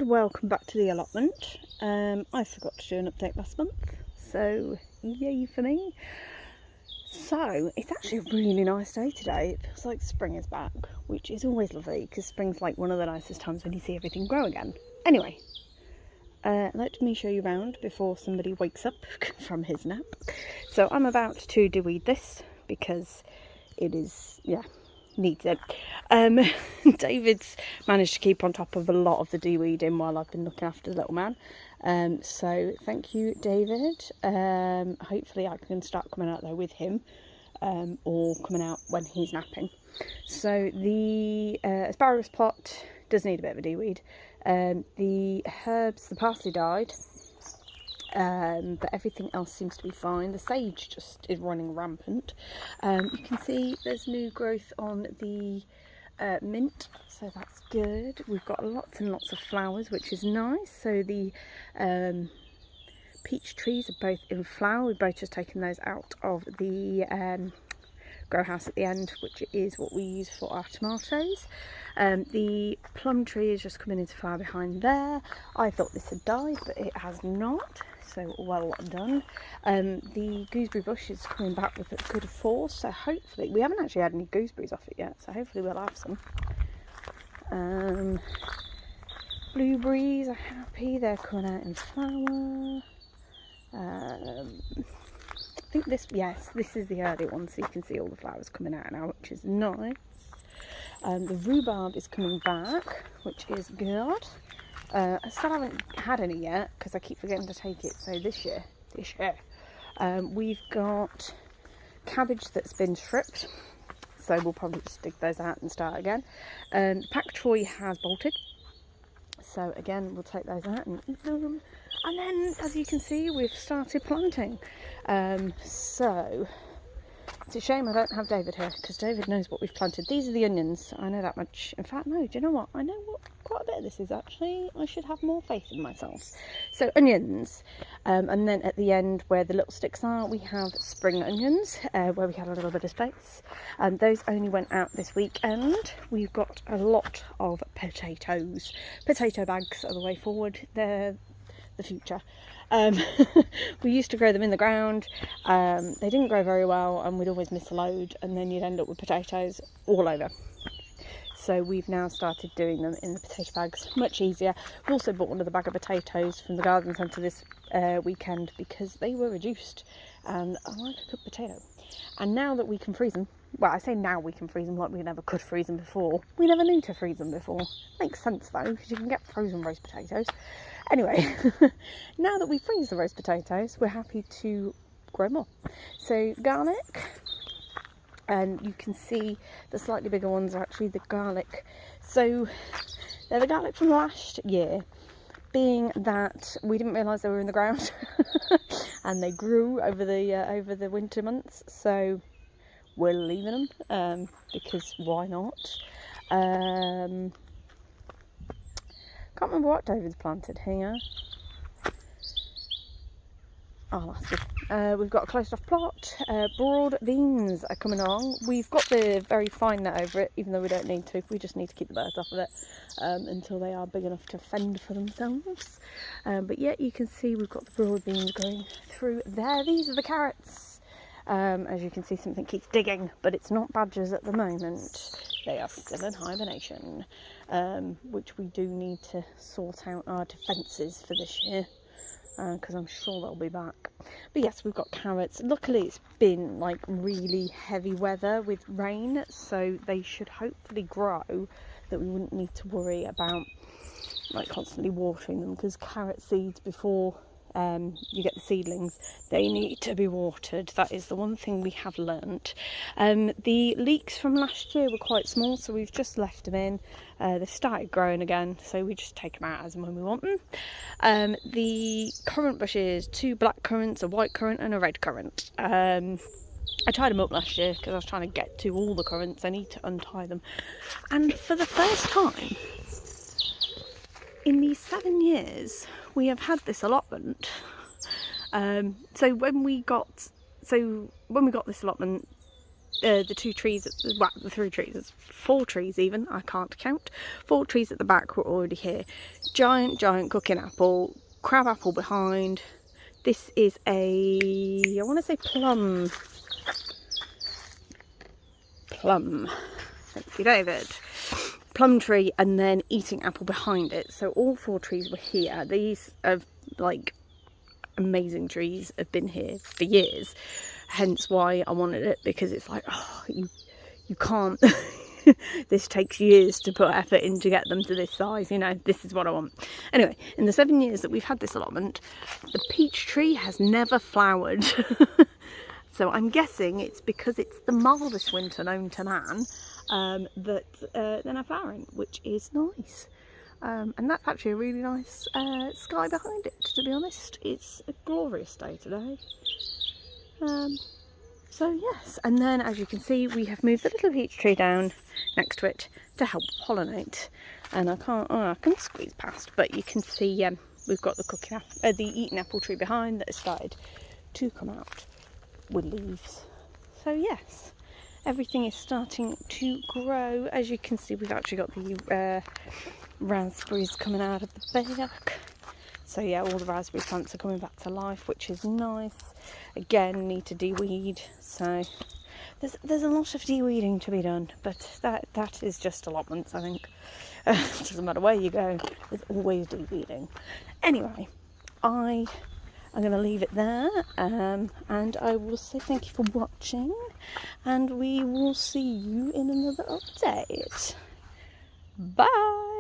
and welcome back to the allotment. I forgot to do an update last month, so yay for me. So it's actually a really nice day today. It feels like spring is back, which is always lovely because spring's like one of the nicest times when you see everything grow again. Anyway, let me show you around before somebody wakes up from his nap. So I'm about to deweed this because it is, needs it. David's managed to keep on top of a lot of the deweeding while I've been looking after the little man. So thank you, David. Hopefully I can start coming out there with him, or coming out when he's napping. So the asparagus plot does need a bit of a deweed. The herbs, the parsley died, but everything else seems to be fine. The sage just is running rampant. You can see there's new growth on the mint, so that's good. We've got lots and lots of flowers, which is nice. So the peach trees are both in flower. We've both just taken those out of the grow house at the end, which is what we use for our tomatoes. The plum tree is just coming into flower behind there. I thought this had died, but it has not, so well done. The gooseberry bush is coming back with a good force, so hopefully we haven't actually had any gooseberries off it yet, so hopefully we'll have some. Blueberries are happy, they're coming out in flower. I think this is the early one, so you can see all the flowers coming out now, which is nice. The rhubarb is coming back, which is good. I still haven't had any yet because I keep forgetting to take it. So this year, we've got cabbage that's been stripped, so we'll probably just dig those out and start again. Pak choy has bolted, so again we'll take those out and eat them. And then, as you can see, we've started planting. So it's a shame I don't have David here, because David knows what we've planted. These are the onions, I know that much. In fact, no, do you know what? I know what quite a bit of this is actually. I should have more faith in myself. So onions, and then at the end where the little sticks are, we have spring onions, where we had a little bit of space. Those only went out this weekend. We've got a lot of potatoes. Potato bags are the way forward. They're the future. We used to grow them in the ground. They didn't grow very well, and we'd always miss a load, and then you'd end up with potatoes all over. So we've now started doing them in the potato bags, much easier. We also bought another bag of potatoes from the garden centre this weekend because they were reduced, and I like a cooked potato. And now that we can freeze them, well, I say now we can freeze them like we never could freeze them before. We never knew to freeze them before. Makes sense though, because you can get frozen roast potatoes. Anyway, now that we freeze the roast potatoes, we're happy to grow more. So garlic, and you can see the slightly bigger ones are actually the garlic. So they're the garlic from last year, being that we didn't realise they were in the ground and they grew over the winter months. So we're leaving them because why not? Can't remember what David's planted here. Oh, that's good. We've got a closed off plot. Broad beans are coming along. We've got the very fine net over it, even though we don't need to. We just need to keep the birds off of it until they are big enough to fend for themselves. But yeah, you can see we've got the broad beans going through there. These are the carrots. As you can see, something keeps digging, but it's not badgers at the moment. They are still in hibernation, which we do need to sort out our defences for this year, because I'm sure they'll be back. But yes, we've got carrots. Luckily it's been like really heavy weather with rain, so they should hopefully grow, that we wouldn't need to worry about like constantly watering them, because carrot seeds, before you get the seedlings, they need to be watered. That is the one thing we have learnt. The leeks from last year were quite small, so we've just left them in. They've started growing again, so we just take them out as and when we want them. The currant bushes, 2 black currants, a white currant and a red currant. I tied them up last year because I was trying to get to all the currants. I need to untie them, and for the first time in these 7 years we have had this allotment. So when we got this allotment, the 2 trees, well, the 3 trees, it's 4 trees even, I can't count. 4 trees at the back were already here. Giant cooking apple, crab apple behind. This is a, I want to say plum. Thank you, David. Plum tree, and then eating apple behind it. So all 4 trees were here. These are like amazing trees, have been here for years, hence why I wanted it, because it's like, oh, you can't this takes years to put effort in to get them to this size, you know. This is what I want. Anyway, in the 7 years that we've had this allotment, the peach tree has never flowered. So I'm guessing it's because it's the mildest winter known to man that they're not flowering, which is nice. And that's actually a really nice sky behind it, to be honest. It's a glorious day today. So yes, and then as you can see, we have moved the little peach tree down next to it to help pollinate. And I can squeeze past, but you can see we've got the eaten apple tree behind that has started to come out with leaves. So yes, everything is starting to grow. As you can see, we've actually got the raspberries coming out of the back. So yeah, all the raspberry plants are coming back to life, which is nice. Again, need to de-weed, so there's a lot of de-weeding to be done, but that is just allotments, I think. It doesn't matter where you go, there's always de-weeding. Anyway, I'm going to leave it there, and I will say thank you for watching, and we will see you in another update. Bye!